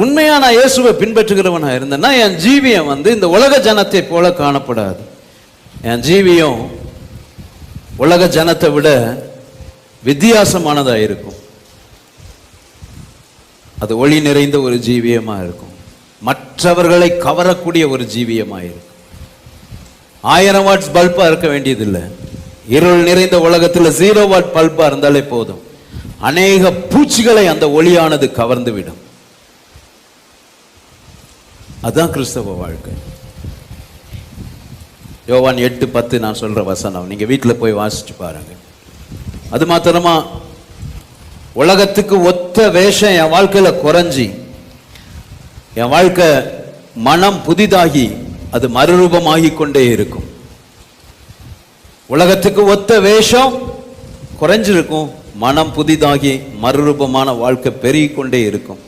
உண்மையா நான் இயேசுவை பின்பற்றுகிறவனா இருந்தேன்னா என் ஜீவியம் இந்த உலக ஜனத்தை போல காணப்படாது. என் ஜீவியம் உலக ஜனத்தை விட வித்தியாசமானதா இருக்கும். அது ஒளி நிறைந்த ஒரு ஜீவியமா இருக்கும். மற்றவர்களை கவரக்கூடிய ஒரு ஜீவியமா இருக்கும். 1000 வாட்ஸ் பல்பா இருக்க வேண்டியதில்லை. இருள் நிறைந்த உலகத்தில் 0 வாட் பல்பா இருந்தாலே போதும். அநேக பூச்சிகளை அந்த ஒளியானது கவர்ந்து விடும். அதுதான் கிறிஸ்தவ வாழ்க்கை. யோவான் 8:10 நான் சொல்ற வசனம், நீங்க வீட்டில் போய் வாசிச்சு பாருங்க. அது மாத்திரமா, உலகத்துக்கு ஒத்த வேஷம் என் வாழ்க்கையில குறைஞ்சி என் வாழ்க்கை மனம் புதிதாகி அது மறுரூபமாகி கொண்டே இருக்கும். உலகத்துக்கு ஒத்த வேஷம் குறைஞ்சிருக்கும், மனம் புதிதாகி மறுரூபமான வாழ்க்கை பெருகிக் கொண்டே இருக்கும்.